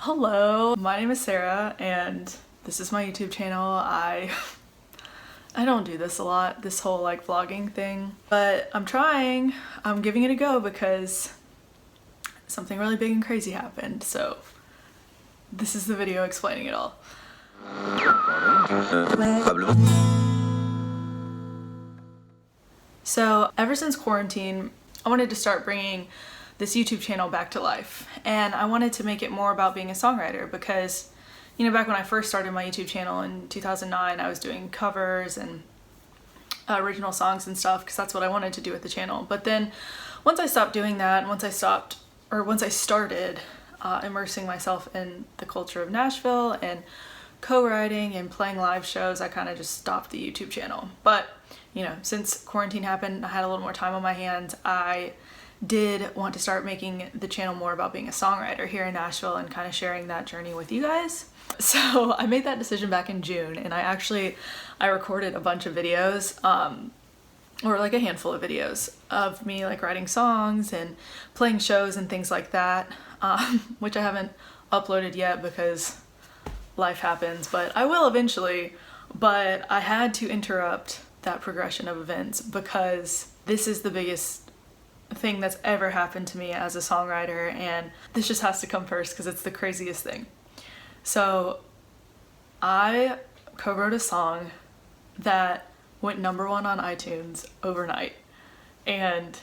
Hello, my name is Sarah and this is my YouTube channel. I don't do this a lot, this whole like vlogging thing, but I'm trying. I'm giving it a go because something really big and crazy happened. So this is the video explaining it all. So ever since quarantine, I wanted to start bringing this YouTube channel back to life, and I wanted to make it more about being a songwriter because, you know, back when I first started my YouTube channel in 2009, I was doing covers and original songs and stuff because that's what I wanted to do with the channel. But then once I stopped doing that, once I started immersing myself in the culture of Nashville and co-writing and playing live shows, I kind of just stopped the YouTube channel. But, you know, since quarantine happened, I had a little more time on my hands. I did want to start making the channel more about being a songwriter here in Nashville and kind of sharing that journey with you guys. So I made that decision back in June, and I recorded a bunch of videos, or like a handful of videos of me like writing songs and playing shows and things like that, which I haven't uploaded yet because life happens, but I will eventually. But I had to interrupt that progression of events because this is the biggest thing that's ever happened to me as a songwriter, and this just has to come first because it's the craziest thing. So I co-wrote a song that went #1 on iTunes overnight, and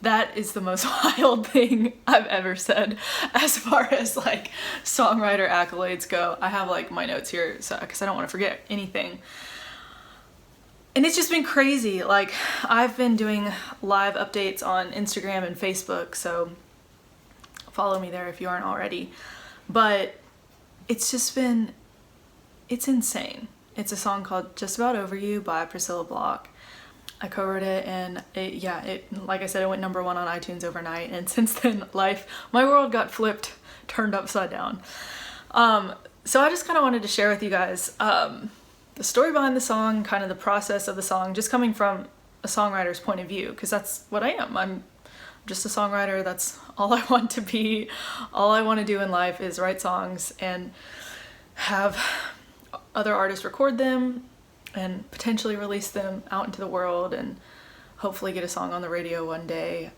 that is the most wild thing I've ever said as far as like songwriter accolades go. I have like my notes here because I don't want to forget anything. And it's just been crazy. Like, I've been doing live updates on Instagram and Facebook, so follow me there if you aren't already. But it's just been, it's insane. It's a song called Just About Over You by Priscilla Block. I co-wrote it, and like I said, it went #1 on iTunes overnight, and since then my world got turned upside down. So I just kind of wanted to share with you guys the story behind the song, kind of the process of the song, just coming from a songwriter's point of view, because that's what I am. I'm just a songwriter. That's all I want to be. All I want to do in life is write songs and have other artists record them and potentially release them out into the world and hopefully get a song on the radio one day.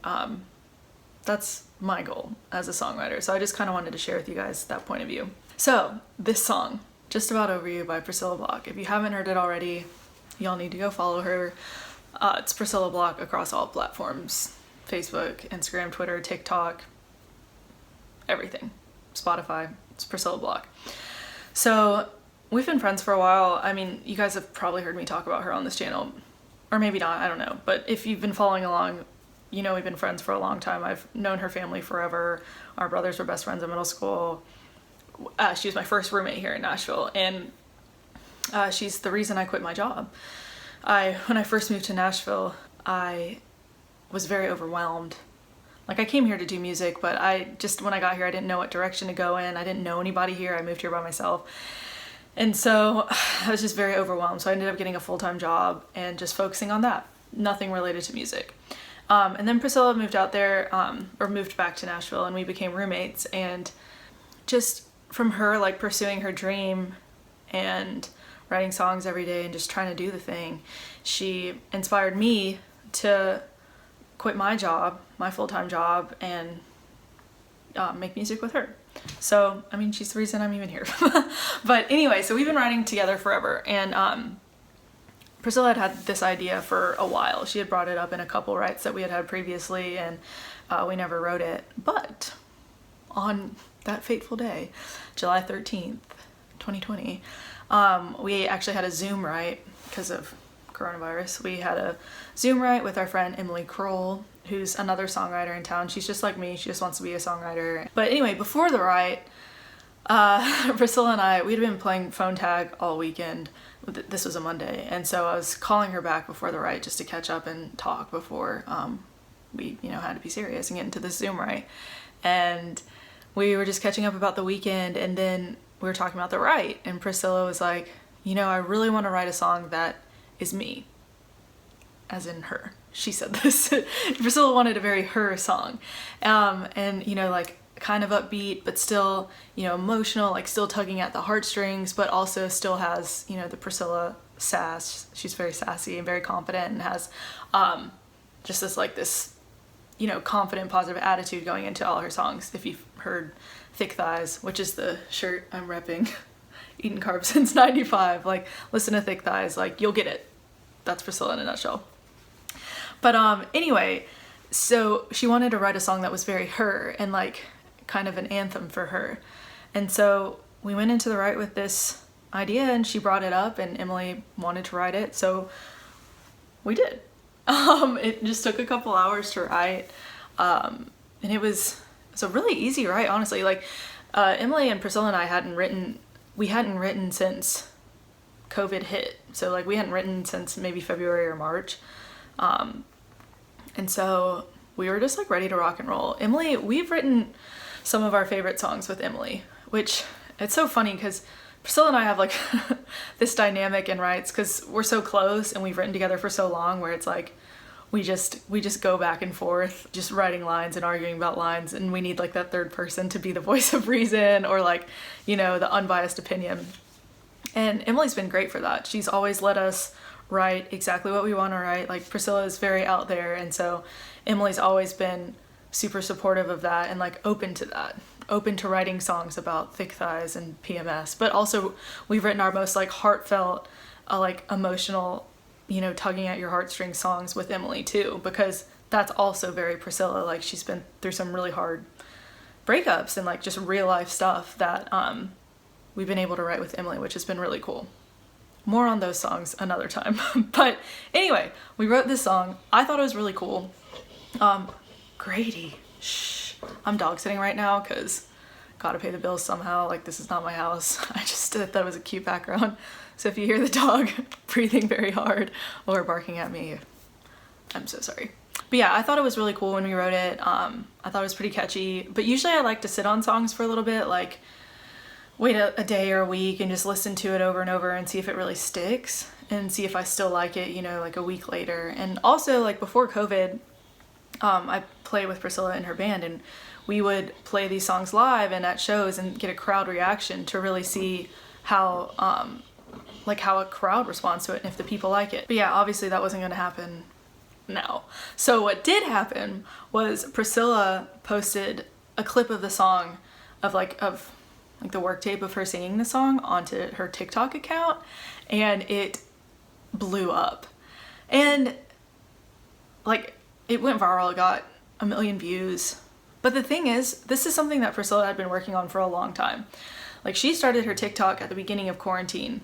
That's my goal as a songwriter. So I just kind of wanted to share with you guys that point of view. So this song, Just About Over You by Priscilla Block. If you haven't heard it already, y'all need to go follow her. It's Priscilla Block across all platforms: Facebook, Instagram, Twitter, TikTok, everything. Spotify, it's Priscilla Block. So we've been friends for a while. I mean, you guys have probably heard me talk about her on this channel, or maybe not, I don't know. But if you've been following along, you know we've been friends for a long time. I've known her family forever. Our brothers were best friends in middle school. She was my first roommate here in Nashville, and she's the reason I quit my job. When I first moved to Nashville, I was very overwhelmed. Like, I came here to do music, but when I got here, I didn't know what direction to go in. I didn't know anybody here. I moved here by myself. And so I was just very overwhelmed. So I ended up getting a full-time job and just focusing on that. Nothing related to music. And then Priscilla moved out there, or moved back to Nashville, and we became roommates. And just from her like pursuing her dream and writing songs every day and just trying to do the thing, she inspired me to quit my job, my full-time job, and make music with her. So, I mean, she's the reason I'm even here. But anyway, so we've been writing together forever, and Priscilla had this idea for a while. She had brought it up in a couple writes that we had previously, and we never wrote it. But on that fateful day, July 13th, 2020, we actually had a Zoom write because of coronavirus. We had a Zoom write with our friend Emily Kroll, who's another songwriter in town. She's just like me. She just wants to be a songwriter. But anyway, before the write, Priscilla and we'd been playing phone tag all weekend. This was a Monday, and so I was calling her back before the write just to catch up and talk before we, had to be serious and get into this Zoom write. And we were just catching up about the weekend, and then we were talking about the write, and Priscilla was like, I really want to write a song that is me, as in her. She said this. Priscilla wanted a very her song. And like kind of upbeat, but still, you know, emotional, like still tugging at the heartstrings, but also still has, you know, the Priscilla sass. She's very sassy and very confident and has just this, you know, confident, positive attitude going into all her songs. If you've heard Thick Thighs, which is the shirt I'm repping, eating carbs since 95, like listen to Thick Thighs, like you'll get it. That's Priscilla in a nutshell. But anyway, so she wanted to write a song that was very her and like kind of an anthem for her. And so we went into the write with this idea and she brought it up and Emily wanted to write it. So we did. It just took a couple hours to write. And it was a really easy write, honestly. Like Emily and Priscilla and I hadn't written since COVID hit. So like we hadn't written since maybe February or March. And so we were just like ready to rock and roll. Emily, we've written some of our favorite songs with Emily, which it's so funny because Priscilla and I have like this dynamic in writes because we're so close and we've written together for so long where it's like we just go back and forth just writing lines and arguing about lines, and we need like that third person to be the voice of reason or like, you know, the unbiased opinion. And Emily's been great for that. She's always let us write exactly what we want to write. Like Priscilla is very out there, and so Emily's always been super supportive of that and like open to that, open to writing songs about thick thighs and PMS. But also we've written our most like heartfelt, like emotional, you know, tugging at your heartstrings songs with Emily too, because that's also very Priscilla. Like she's been through some really hard breakups and like just real life stuff that we've been able to write with Emily, which has been really cool. More on those songs another time. But anyway, we wrote this song. I thought it was really cool. Grady, shh. I'm dog sitting right now because gotta pay the bills somehow. Like this is not my house. I just thought it was a cute background. So if you hear the dog breathing very hard or barking at me, I'm so sorry. But yeah, I thought it was really cool when we wrote it. I thought it was pretty catchy, but usually I like to sit on songs for a little bit, like wait a day or a week and just listen to it over and over and see if it really sticks and see if I still like it, you know, like a week later. And also like before COVID, I played with Priscilla in her band and we would play these songs live and at shows and get a crowd reaction to really see how how a crowd responds to it and if the people like it. But yeah, obviously that wasn't going to happen now. So what did happen was Priscilla posted a clip of the song of the work tape of her singing the song onto her TikTok account, and it blew up. And like it went viral, it got 1 million views. But the thing is, this is something that Priscilla had been working on for a long time. Like she started her TikTok at the beginning of quarantine,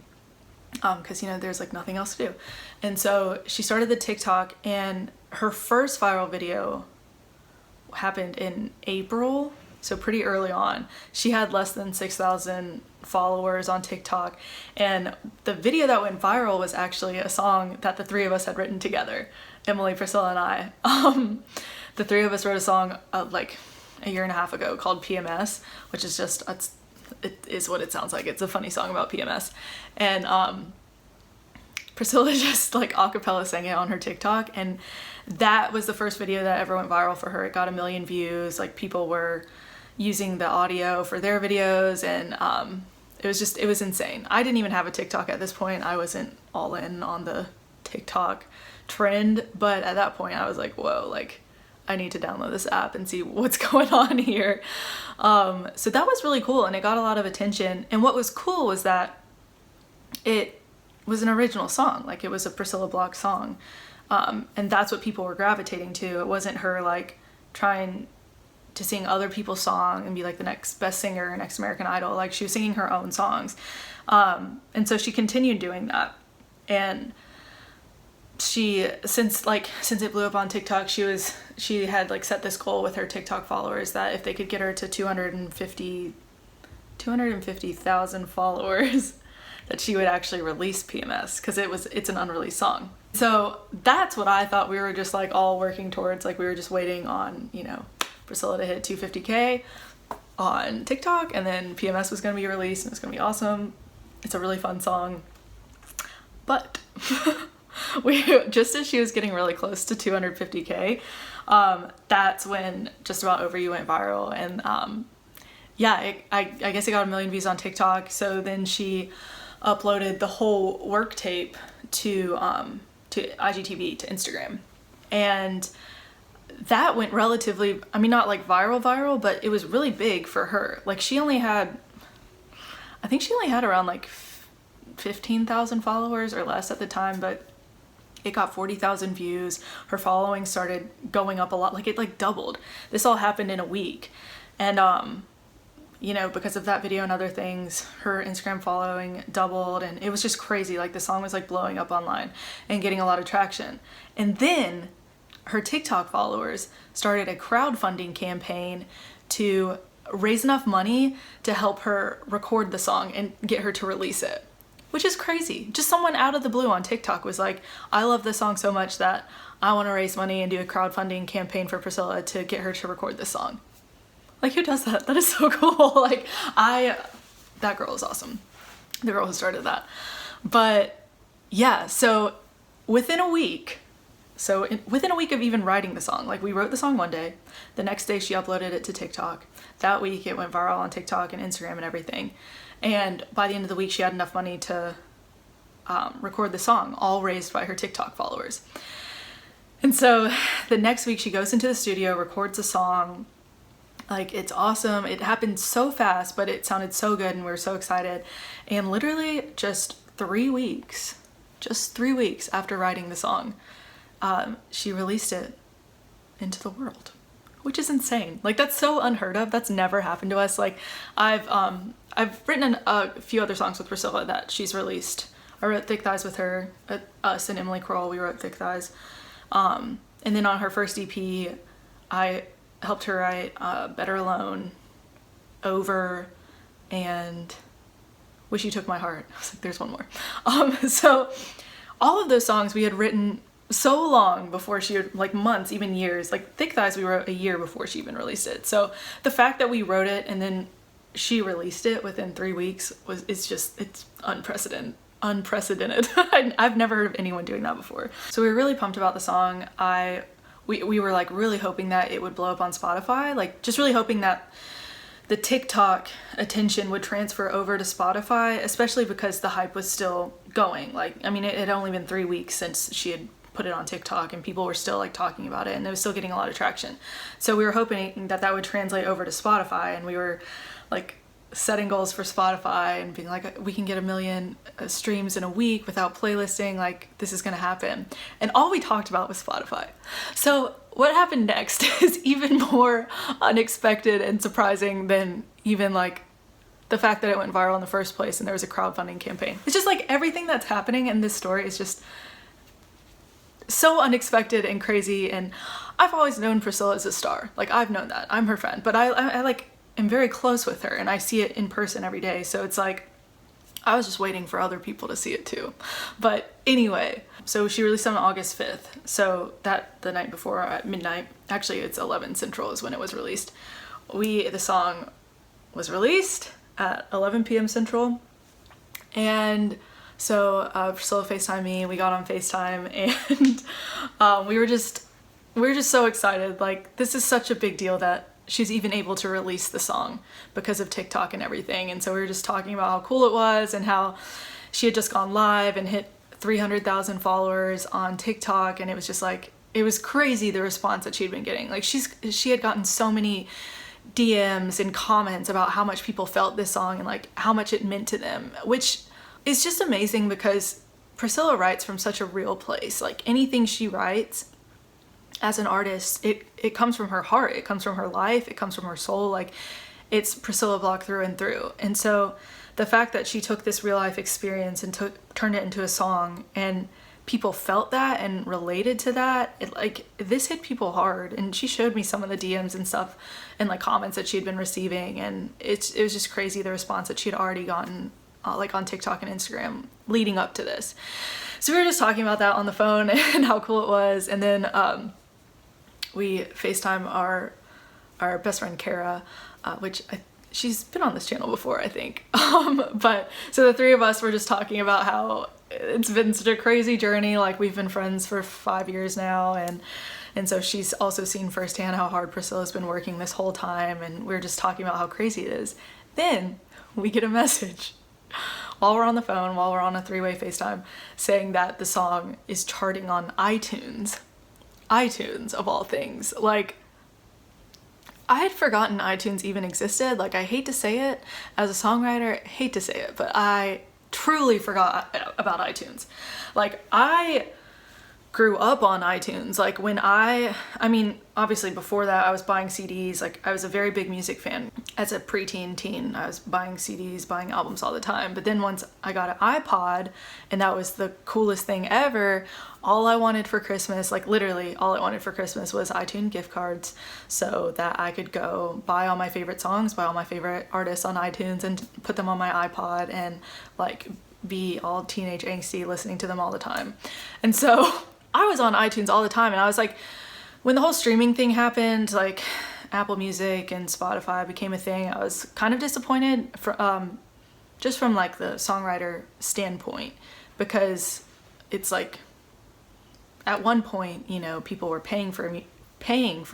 because you know there's like nothing else to do. And so she started the TikTok, and her first viral video happened in April, so pretty early on. She had less than 6,000 followers on TikTok, and the video that went viral was actually a song that the three of us had written together, Emily, Priscilla, and I. The three of us wrote a song like a year and a half ago called PMS, which is just it is what it sounds like. It's a funny song about PMS. And Priscilla just like a cappella sang it on her TikTok, and that was the first video that ever went viral for her. It got 1 million views. Like people were using the audio for their videos, and it was insane. I didn't even have a TikTok at this point. I wasn't all in on the TikTok trend, but at that point I was like, whoa, like I need to download this app and see what's going on here. So that was really cool, and it got a lot of attention. And what was cool was that it was an original song. Like it was a Priscilla Block song. And that's what people were gravitating to. It wasn't her like trying to sing other people's song and be like the next best singer or next American Idol. Like she was singing her own songs. And so she continued doing that. And since it blew up on TikTok, she had like set this goal with her TikTok followers that if they could get her to 250,000 followers, that she would actually release PMS, because it's an unreleased song. So that's what I thought we were just like all working towards. Like we were just waiting on, you know, Priscilla to hit 250K on TikTok, and then PMS was going to be released and it's going to be awesome. It's a really fun song. But just as she was getting really close to 250K, that's when Just About Over You went viral. And yeah, I guess it got 1 million views on TikTok. So then she uploaded the whole work tape to IGTV, to Instagram. And that went relatively, I mean, not like viral, but it was really big for her. Like she only had, I think she only had around like 15,000 followers or less at the time, but it got 40,000 views. Her following started going up a lot, like it like doubled. This all happened in a week. And you know, because of that video and other things, her Instagram following doubled, and it was just crazy. Like the song was like blowing up online and getting a lot of traction. And then her TikTok followers started a crowdfunding campaign to raise enough money to help her record the song and get her to release it, which is crazy. Just someone out of the blue on TikTok was like, I love this song so much that I want to raise money and do a crowdfunding campaign for Priscilla to get her to record this song. Like, who does that? That is so cool. Like, that girl is awesome. The girl who started that. But yeah, so within a week of even writing the song, like we wrote the song one day, the next day she uploaded it to TikTok. That week it went viral on TikTok and Instagram and everything. And by the end of the week she had enough money to record the song, all raised by her TikTok followers. And so the next week she goes into the studio, records a song. Like, it's awesome. It happened so fast, but it sounded so good and we were so excited. And literally just 3 weeks after writing the song, she released it into the world, which is insane. Like, that's so unheard of. That's never happened to us. Like, I've written a few other songs with Priscilla that she's released. I wrote Thick Thighs with her, us and Emily Kroll, we wrote Thick Thighs. And then on her first EP, I helped her write Better Alone, Over, and Wish You Took My Heart. I was like, there's one more. So all of those songs we had written so long before she had, like months, even years. Like Thick Thighs we wrote a year before she even released it. So the fact that we wrote it and then she released it within 3 weeks it's unprecedented. I've never heard of anyone doing that before. So we were really pumped about the song. We were like really hoping that it would blow up on Spotify, like just really hoping that the TikTok attention would transfer over to Spotify, especially because the hype was still going. Like, I mean, it had only been 3 weeks since she had put it on TikTok and people were still like talking about it and it was still getting a lot of traction. So we were hoping that that would translate over to Spotify, and we were like setting goals for Spotify and being like, we can get 1 million streams in a week without playlisting, like this is gonna happen. And all we talked about was Spotify. So what happened next is even more unexpected and surprising than even like the fact that it went viral in the first place and there was a crowdfunding campaign. It's just like everything that's happening in this story is just so unexpected and crazy. And I've always known Priscilla as a star. Like, I've known that. I'm her friend, but I like am very close with her and I see it in person every day. So it's like, I was just waiting for other people to see it too. But anyway, so she released on August 5th. So the night before at midnight, actually it's 11 Central is when it was released. The song was released at 11 p.m. Central. And so Priscilla FaceTimed me, we got on FaceTime, and we were just so excited. Like, this is such a big deal that she's even able to release the song because of TikTok and everything. And so we were just talking about how cool it was and how she had just gone live and hit 300,000 followers on TikTok. And it was just like, it was crazy the response that she'd been getting. Like, she had gotten so many DMs and comments about how much people felt this song and like how much it meant to them, which is just amazing because Priscilla writes from such a real place. Like, anything she writes as an artist, it comes from her heart, it comes from her life, it comes from her soul. Like, it's Priscilla Block through and through. And so the fact that she took this real life experience and turned it into a song, and people felt that and related to that, this hit people hard. And she showed me some of the DMs and stuff and like comments that she had been receiving, and it was just crazy the response that she had already gotten like on TikTok and Instagram leading up to this. So we were just talking about that on the phone and how cool it was. And then we FaceTime our best friend Kara, which she's been on this channel before, I think. But so the three of us were just talking about how it's been such a crazy journey. Like, we've been friends for 5 years now, and so she's also seen firsthand how hard Priscilla's been working this whole time, and we were just talking about how crazy it is. Then we get a message while we're on the phone, while we're on a three-way FaceTime, saying that the song is charting on iTunes. iTunes, of all things. Like, I had forgotten iTunes even existed. Like, I hate to say it, as a songwriter, I hate to say it, but I truly forgot about iTunes. Like, I grew up on iTunes. Like, when I mean, obviously before that I was buying CDs. Like, I was a very big music fan. As a preteen teen, I was buying CDs, buying albums all the time. But then once I got an iPod, and that was the coolest thing ever, all I wanted for Christmas, like literally all I wanted for Christmas, was iTunes gift cards, so that I could go buy all my favorite songs, buy all my favorite artists on iTunes, and put them on my iPod, and like be all teenage angsty listening to them all the time. And so I was on iTunes all the time, and I was like, when the whole streaming thing happened, like Apple Music and Spotify became a thing, I was kind of disappointed just from like the songwriter standpoint, because it's like, at one point, you know, people were paying for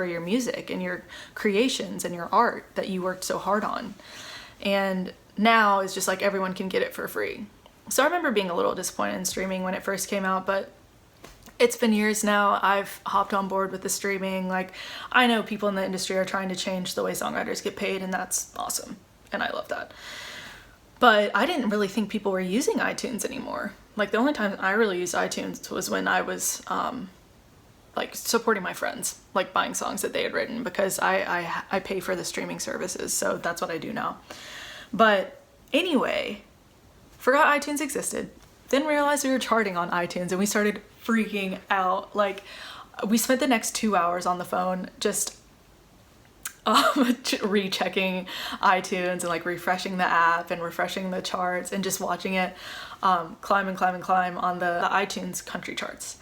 your music and your creations and your art that you worked so hard on. And now it's just like everyone can get it for free. So I remember being a little disappointed in streaming when it first came out, but it's been years now. I've hopped on board with the streaming. Like, I know people in the industry are trying to change the way songwriters get paid, and that's awesome. And I love that. But I didn't really think people were using iTunes anymore. Like, the only time I really used iTunes was when I was like supporting my friends, like buying songs that they had written, because I pay for the streaming services, so that's what I do now. But anyway, forgot iTunes existed, then realized we were charting on iTunes, and we started freaking out. Like, we spent the next 2 hours on the phone just rechecking iTunes and like refreshing the app and refreshing the charts and just watching it climb and climb and climb on the iTunes country charts.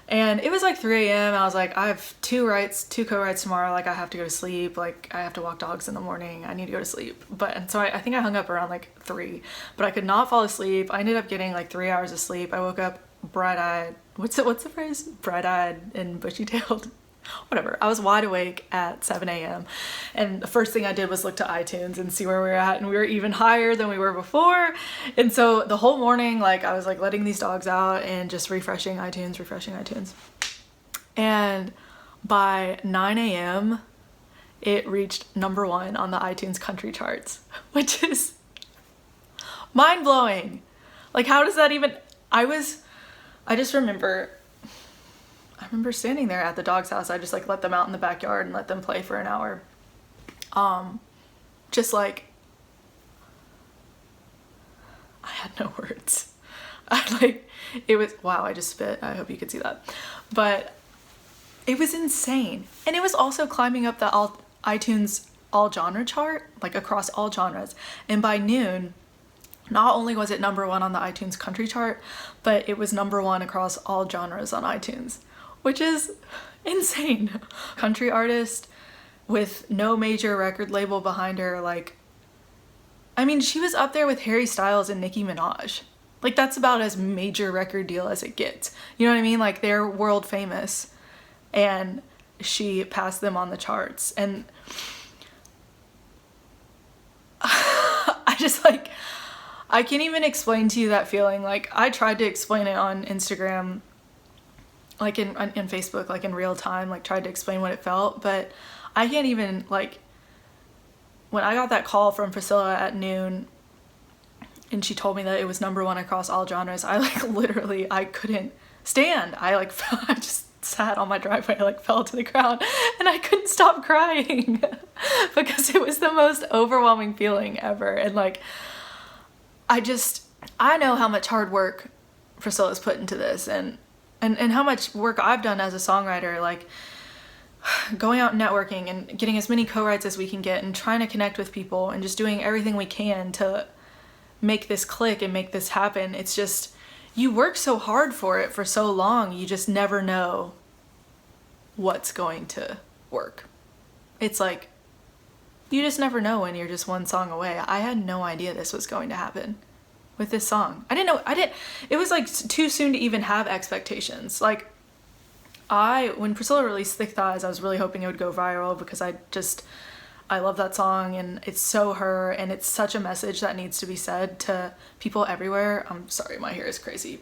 And it was like 3 a.m. I was like, I have two co-writes tomorrow. Like, I have to go to sleep. Like, I have to walk dogs in the morning. I need to go to sleep. And so I think I hung up around like 3, but I could not fall asleep. I ended up getting like 3 hours of sleep. I woke up bright-eyed. What's the phrase? Bright-eyed and bushy-tailed. Whatever. I was wide awake at 7 a.m. and the first thing I did was look to iTunes and see where we were at, and we were even higher than we were before. And so the whole morning, like, I was like letting these dogs out and just refreshing iTunes. And by 9 a.m. it reached number 1 on the iTunes country charts, which is mind-blowing. Like, how does that even... I just remember standing there at the dog's house. I just like let them out in the backyard and let them play for an hour. Just like, I had no words. It was, wow, I just spit. I hope you could see that. But it was insane. And it was also climbing up the iTunes all genre chart, like across all genres. And by noon, not only was it number 1 on the iTunes country chart, but it was number 1 across all genres on iTunes, which is insane. Country artist with no major record label behind her. Like, I mean, she was up there with Harry Styles and Nicki Minaj. Like, that's about as major record deal as it gets. You know what I mean? Like, they're world famous, and she passed them on the charts. And I just like, I can't even explain to you that feeling. Like, I tried to explain it on Instagram, like in Facebook, like in real time, like tried to explain what it felt, but I can't even, like, when I got that call from Priscilla at noon and she told me that it was number 1 across all genres, I like literally, I couldn't stand. I like, I just sat on my driveway, I like fell to the ground, and I couldn't stop crying because it was the most overwhelming feeling ever. And like, I know how much hard work Priscilla's put into this, and how much work I've done as a songwriter, like going out and networking and getting as many co-writes as we can get and trying to connect with people and just doing everything we can to make this click and make this happen. It's just, you work so hard for it for so long, you just never know what's going to work. It's like, you just never know when you're just one song away. I had no idea this was going to happen with this song. It was like too soon to even have expectations. Like, when Priscilla released Thick Thighs, I was really hoping it would go viral because I love that song, and it's so her, and it's such a message that needs to be said to people everywhere. I'm sorry, my hair is crazy,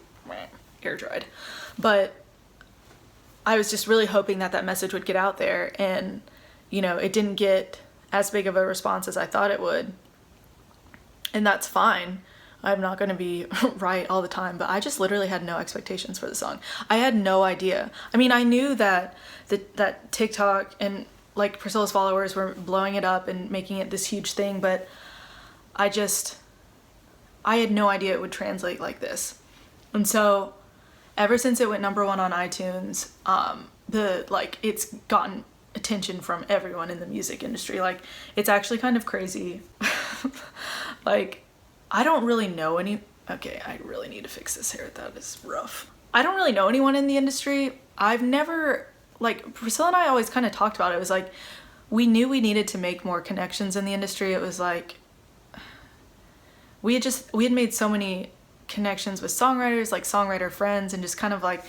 air dried. But I was just really hoping that that message would get out there, and, you know, it didn't get as big of a response as I thought it would. And that's fine. I'm not going to be right all the time, but I just literally had no expectations for the song. I had no idea. I mean, I knew that that TikTok and like Priscilla's followers were blowing it up and making it this huge thing, but I had no idea it would translate like this. And so ever since it went #1 on iTunes, it's gotten attention from everyone in the music industry. Like, it's actually kind of crazy. Like, I don't really know okay, I really need to fix this hair. That is rough. I don't really know anyone in the industry. I've never, like, Priscilla and I always kind of talked about it. It was like, we knew we needed to make more connections in the industry. It was like, we had made so many connections with songwriters, like songwriter friends, and just kind of like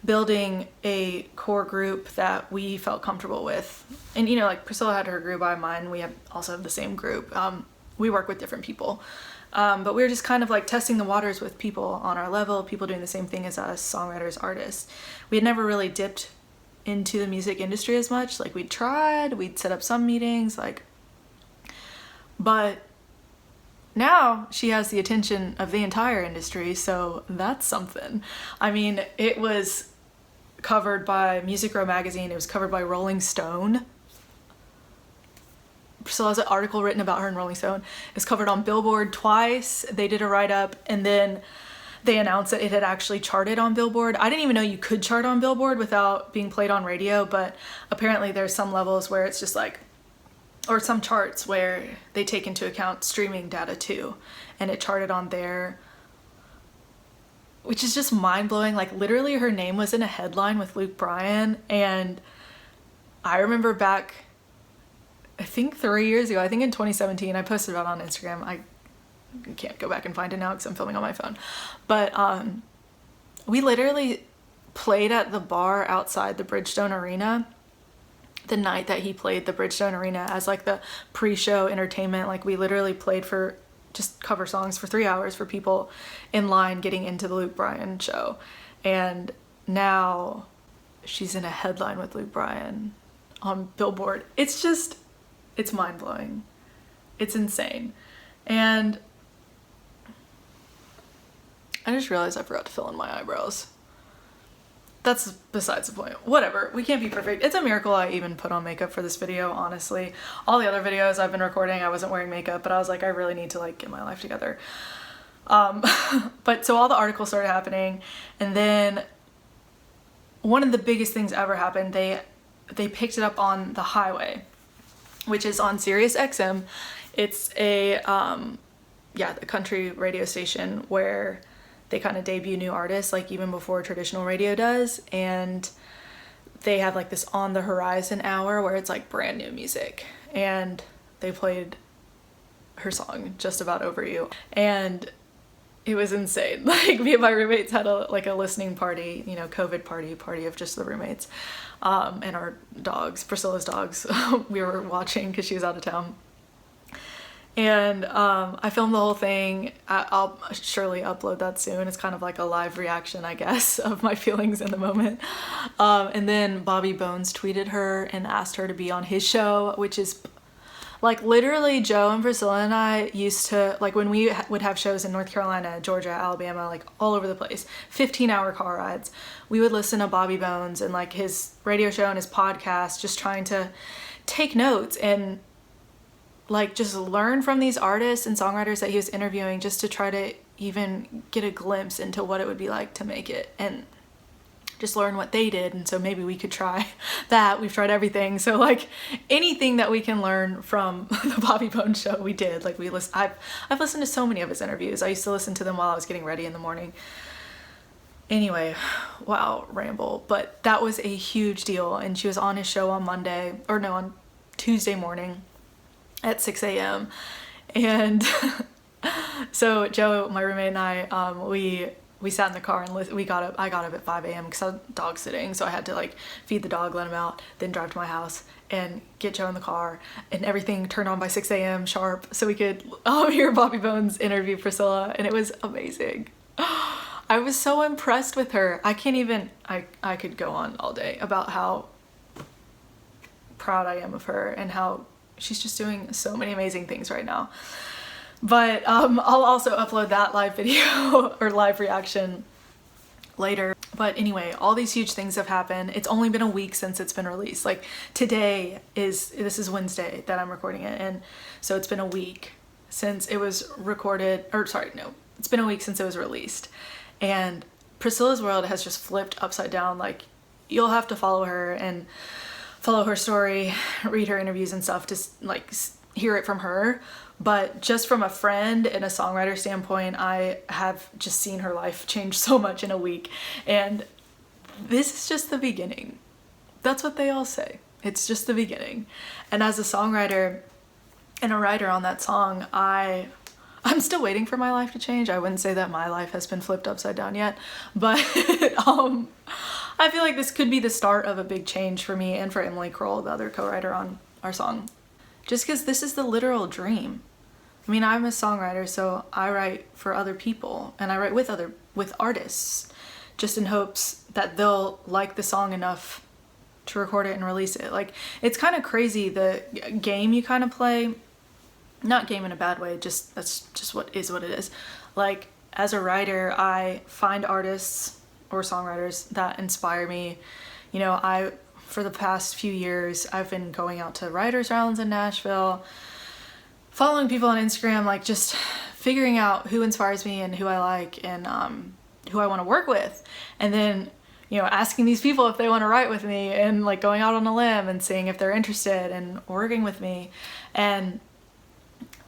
building a core group that we felt comfortable with. And, you know, like Priscilla had her group, I have mine. We also have the same group. We work with different people. But we were just kind of like testing the waters with people on our level, people doing the same thing as us, songwriters, artists. We had never really dipped into the music industry as much. Like, we'd set up some meetings, but now she has the attention of the entire industry, so that's something. I mean, it was covered by Music Row magazine, it was covered by Rolling Stone. Priscilla has an article written about her in Rolling Stone. It was covered on Billboard twice. They did a write-up, and then they announced that it had actually charted on Billboard. I didn't even know you could chart on Billboard without being played on radio, but apparently there's some levels where it's just like, or some charts where they take into account streaming data too, and it charted on there, which is just mind-blowing. Like, literally her name was in a headline with Luke Bryan, and I remember back, I think 3 years ago, I think in 2017, I posted about it on Instagram. I can't go back and find it now because I'm filming on my phone. But we literally played at the bar outside the Bridgestone Arena the night that he played the Bridgestone Arena as like the pre-show entertainment. Like, we literally played for just cover songs for 3 hours for people in line getting into the Luke Bryan show. And now she's in a headline with Luke Bryan on Billboard. It's mind-blowing. It's insane. And I just realized I forgot to fill in my eyebrows. That's besides the point. Whatever. We can't be perfect. It's a miracle I even put on makeup for this video, honestly. All the other videos I've been recording, I wasn't wearing makeup, but I was like, I really need to like get my life together. But so all the articles started happening, and then one of the biggest things ever happened. They picked it up on the highway, which is on Sirius XM. It's a the country radio station where they kind of debut new artists, like even before traditional radio does. And they have like this On the Horizon hour where it's like brand new music. And they played her song, Just About Over You. And it was insane. Like, me and my roommates had a listening party, you know, COVID party of just the roommates. And our dogs, Priscilla's dogs, we were watching because she was out of town. And I filmed the whole thing. I'll surely upload that soon. It's kind of like a live reaction, I guess, of my feelings in the moment. And then Bobby Bones tweeted her and asked her to be on his show, which is like, literally Joe and Priscilla and I used to, like, when we would have shows in North Carolina, Georgia, Alabama, like all over the place, 15-hour car rides, we would listen to Bobby Bones and like his radio show and his podcast, just trying to take notes and like just learn from these artists and songwriters that he was interviewing, just to try to even get a glimpse into what it would be like to make it and just learn what they did. And so maybe we could try that. We've tried everything. So like anything that we can learn from the Bobby Bones show, we did. Like, I've listened to so many of his interviews. I used to listen to them while I was getting ready in the morning. Anyway, wow, ramble. But that was a huge deal. And she was on his show on Tuesday morning. at 6 a.m. And so Joe, my roommate, and I, we sat in the car and I got up at 5 a.m. because I was dog sitting, so I had to like feed the dog, let him out, then drive to my house and get Joe in the car, and everything turned on by 6 a.m. sharp so we could hear Bobby Bones interview Priscilla, and it was amazing. I was so impressed with her. I could go on all day about how proud I am of her and how she's just doing so many amazing things right now. But I'll also upload that live video or live reaction later. But anyway, all these huge things have happened. It's only been a week since it's been released. Like this is Wednesday that I'm recording it, and so it's been a week since it was recorded, or sorry, no, it's been a week since it was released. And Priscilla's world has just flipped upside down. Like, you'll have to follow her and follow her story, read her interviews and stuff to like hear it from her. But just from a friend and a songwriter standpoint, I have just seen her life change so much in a week. And this is just the beginning. That's what they all say. It's just the beginning. And as a songwriter and a writer on that song, I'm still waiting for my life to change. I wouldn't say that my life has been flipped upside down yet, but I feel like this could be the start of a big change for me and for Emily Kroll, the other co-writer on our song. Just because this is the literal dream. I mean, I'm a songwriter, so I write for other people, and I write with artists, just in hopes that they'll like the song enough to record it and release it. Like, it's kind of crazy, the game you kind of play. Not game in a bad way, that's just what it is. Like, as a writer, I find artists or songwriters that inspire me. You know, for the past few years, I've been going out to writers' rounds in Nashville, following people on Instagram, like just figuring out who inspires me and who I like and who I want to work with. And then, you know, asking these people if they want to write with me and like going out on a limb and seeing if they're interested and working with me. And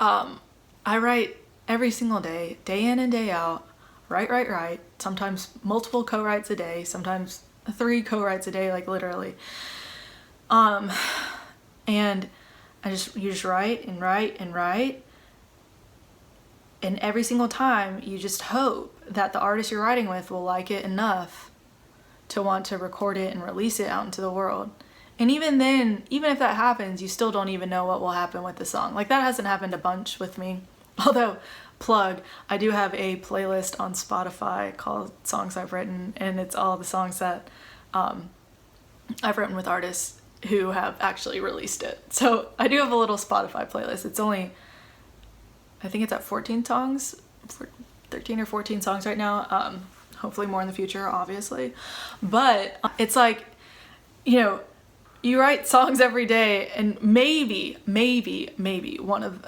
I write every single day, day in and day out, write. Sometimes multiple co-writes a day, sometimes 3 co-writes a day, like literally. And you just write. And every single time you just hope that the artist you're writing with will like it enough to want to record it and release it out into the world. And even then, even if that happens, you still don't even know what will happen with the song. Like, that hasn't happened a bunch with me. Although, plug, I do have a playlist on Spotify called Songs I've Written, and it's all the songs that I've written with artists who have actually released it. So I do have a little Spotify playlist. It's only, I think it's at 14 songs, 13 or 14 songs right now. Hopefully more in the future, obviously. But it's like, you know, you write songs every day, and maybe one of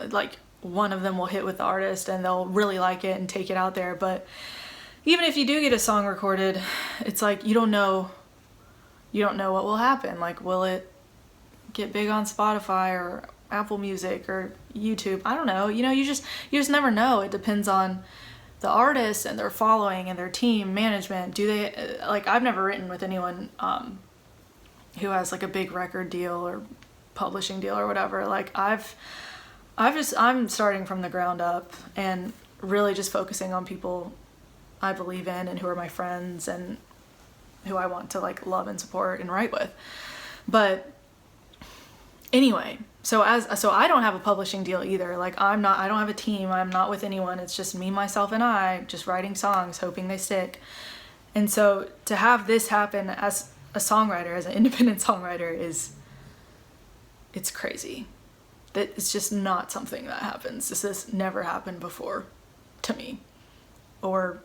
them will hit with the artist and they'll really like it and take it out there. But even if you do get a song recorded, it's like you don't know what will happen. Like, will it get big on Spotify or Apple Music or YouTube? I don't know. You know, you just never know. It depends on the artist and their following and their team management. Do they like? I've never written with anyone who has like a big record deal or publishing deal or whatever. Like, I'm starting from the ground up and really just focusing on people I believe in and who are my friends and who I want to like love and support and write with. But anyway, so I don't have a publishing deal either. Like, I don't have a team. I'm not with anyone. It's just me, myself, and I just writing songs, hoping they stick. And so to have this happen as a songwriter, as an independent songwriter, it's crazy. That it's just not something that happens. This has never happened before to me or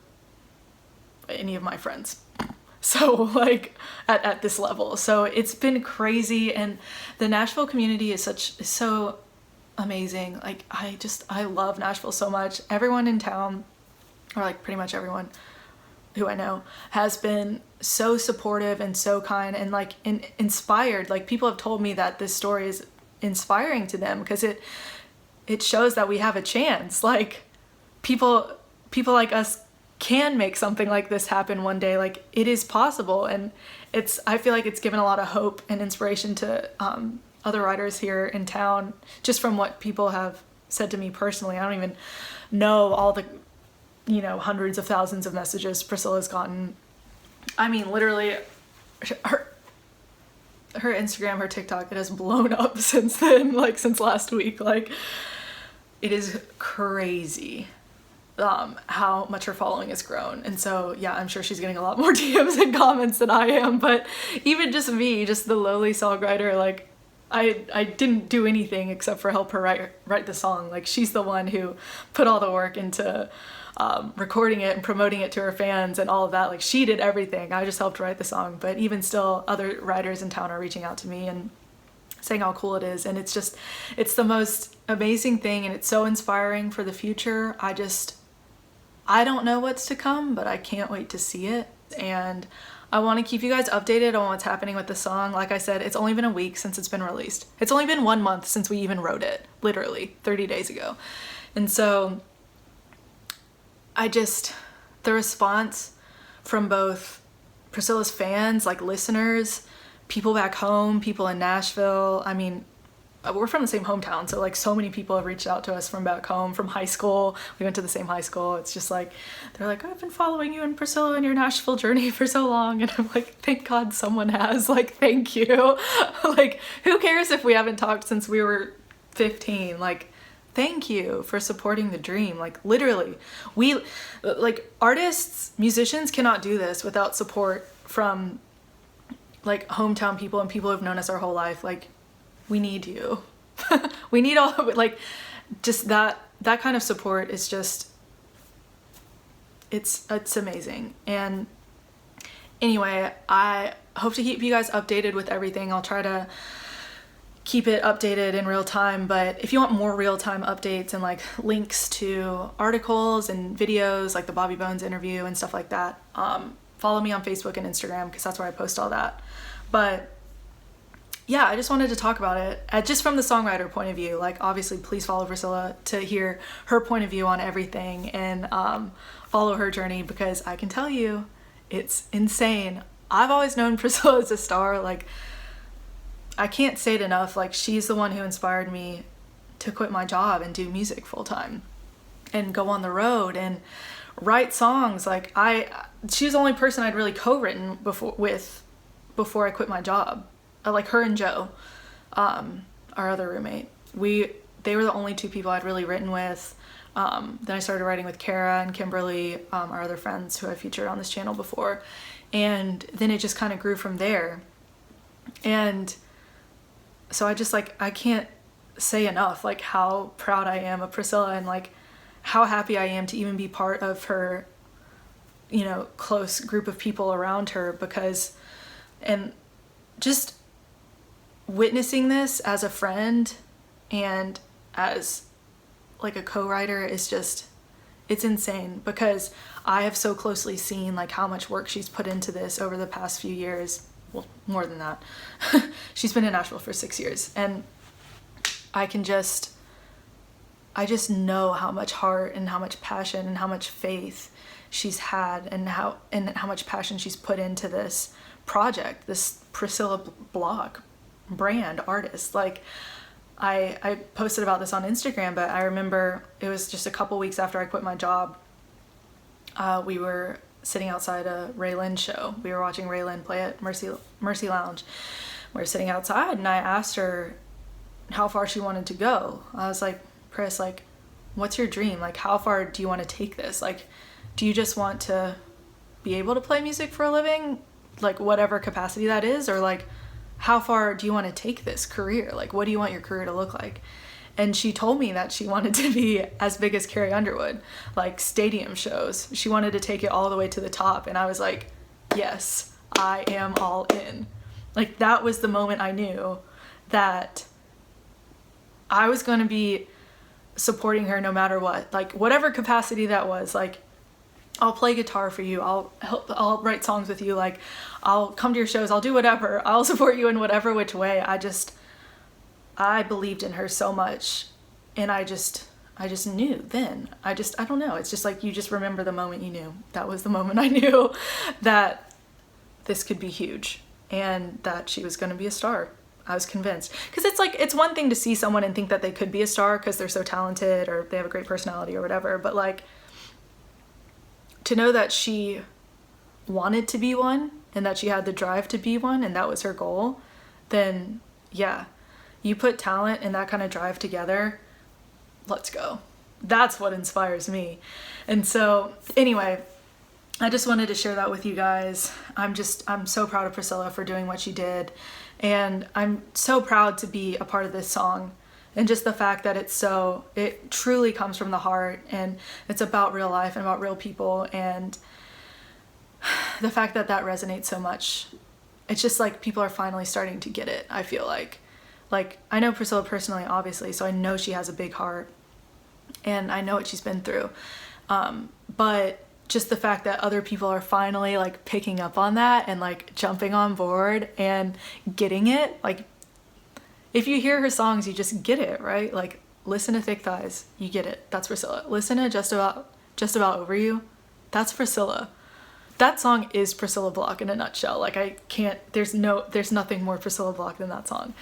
any of my friends. So like at this level. So it's been crazy, and the Nashville community is so amazing. Like, I love Nashville so much. Everyone in town, or like pretty much everyone who I know, has been so supportive and so kind and like inspired. Like, people have told me that this story is inspiring to them because it shows that we have a chance. Like, people like us can make something like this happen one day. Like, it is possible, and I feel like it's given a lot of hope and inspiration to other writers here in town, just from what people have said to me personally. I don't even know all the, you know, hundreds of thousands of messages Priscilla's gotten. I mean, literally, her Instagram, her TikTok, it has blown up since then, like since last week. Like, it is crazy how much her following has grown. And so yeah, I'm sure she's getting a lot more DMs and comments than I am, but even just me, just the lowly songwriter, like I didn't do anything except for help her write the song. Like, she's the one who put all the work into recording it and promoting it to her fans and all of that. Like, she did everything. I just helped write the song. But even still, other writers in town are reaching out to me and saying how cool it is. And it's just, it's the most amazing thing, and it's so inspiring for the future. I don't know what's to come, but I can't wait to see it. And I want to keep you guys updated on what's happening with the song. Like I said, it's only been a week since it's been released. It's only been 1 month since we even wrote it, literally 30 days ago. And so the response from both Priscilla's fans, like listeners, people back home, people in Nashville, I mean, we're from the same hometown, so like so many people have reached out to us from back home, from high school. We went to the same high school. It's just like, they're like, I've been following you and Priscilla and your Nashville journey for so long. And I'm like, thank God someone has. Like, thank you. Like, who cares if we haven't talked since we were 15? Like, thank you for supporting the dream. Like, literally, we, like, artists, musicians cannot do this without support from like hometown people and people who've known us our whole life. Like, we need you. We need all, like, just that kind of support is just, it's amazing. And anyway, I hope to keep you guys updated with everything. I'll try to keep it updated in real time, but if you want more real-time updates and like links to articles and videos, like the Bobby Bones interview and stuff like that, follow me on Facebook and Instagram, because that's where I post all that. But yeah, I just wanted to talk about it just from the songwriter point of view. Like, obviously, please follow Priscilla to hear her point of view on everything, and follow her journey, because I can tell you, it's insane. I've always known Priscilla as a star. Like, I can't say it enough. Like, she's the one who inspired me to quit my job and do music full time and go on the road and write songs. Like, she's the only person I'd really co-written before I quit my job. Like, her and Joe, our other roommate. They were the only two people I'd really written with. Then I started writing with Kara and Kimberly, our other friends who I featured on this channel before. And then it just kind of grew from there. And so I can't say enough, like, how proud I am of Priscilla, and like how happy I am to even be part of her, you know, close group of people around her, because, and just witnessing this as a friend and as like a co-writer is just, it's insane, because I have so closely seen like how much work she's put into this over the past few years. Well, more than that. She's been in Nashville for 6 years, and I just know how much heart and how much passion and how much faith she's had, and how much passion she's put into this project, this Priscilla Block brand artist. Like, I posted about this on Instagram, but I remember it was just a couple weeks after I quit my job. We were sitting outside a Ray Lynn show. We were watching Ray Lynn play at Mercy Lounge. We were sitting outside, and I asked her how far she wanted to go. I was like, Pris, like, what's your dream? Like, how far do you want to take this? Like, do you just want to be able to play music for a living? Like, whatever capacity that is, or like, how far do you want to take this career? Like, what do you want your career to look like? And she told me that she wanted to be as big as Carrie Underwood, like stadium shows. She wanted to take it all the way to the top. And I was like, yes, I am all in. Like, that was the moment I knew that I was going to be supporting her no matter what. Like, whatever capacity that was. Like, I'll play guitar for you. I'll write songs with you. Like, I'll come to your shows. I'll do whatever. I'll support you in whatever which way. I believed in her so much, and I just knew then. I don't know. It's just like, you just remember the moment you knew. That was the moment I knew that this could be huge, and that she was going to be a star. I was convinced. Because it's like, it's one thing to see someone and think that they could be a star because they're so talented or they have a great personality or whatever, but like to know that she wanted to be one and that she had the drive to be one and that was her goal, then yeah, you put talent and that kind of drive together, let's go. That's what inspires me. And so anyway, I just wanted to share that with you guys. I'm so proud of Priscilla for doing what she did. And I'm so proud to be a part of this song. And just the fact that it truly comes from the heart and it's about real life and about real people. And the fact that that resonates so much, it's just like people are finally starting to get it, I feel like. Like, I know Priscilla personally, obviously, so I know she has a big heart and I know what she's been through. But just the fact that other people are finally like picking up on that and like jumping on board and getting it. Like, if you hear her songs, you just get it, right? Like, listen to Thick Thighs, you get it. That's Priscilla. Listen to Just About Over You. That's Priscilla. That song is Priscilla Block in a nutshell. Like, there's nothing more Priscilla Block than that song.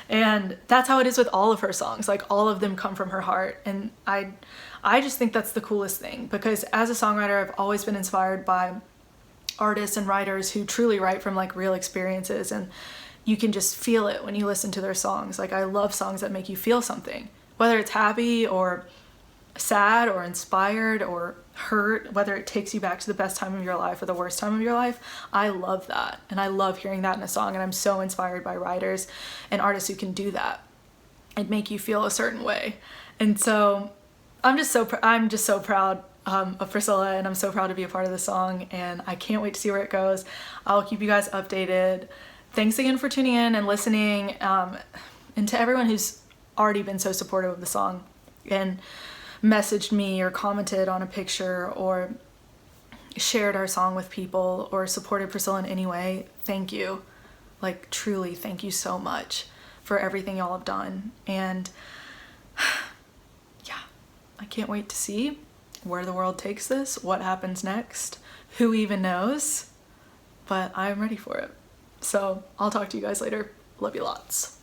And that's how it is with all of her songs. Like, all of them come from her heart. And I just think that's the coolest thing, because as a songwriter, I've always been inspired by artists and writers who truly write from like real experiences, and you can just feel it when you listen to their songs. Like, I love songs that make you feel something, whether it's happy or sad or inspired or hurt, whether it takes you back to the best time of your life or the worst time of your life. I love that. And I love hearing that in a song. And I'm so inspired by writers and artists who can do that and make you feel a certain way. And so I'm just so proud of Priscilla, and I'm so proud to be a part of the song, and I can't wait to see where it goes. I'll keep you guys updated. Thanks again for tuning in and listening, and to everyone who's already been so supportive of the song and messaged me or commented on a picture or shared our song with people or supported Priscilla in any way. Thank you. Like, truly, thank you so much for everything y'all have done. And yeah, I can't wait to see where the world takes this, what happens next, who even knows, but I'm ready for it. So I'll talk to you guys later. Love you lots.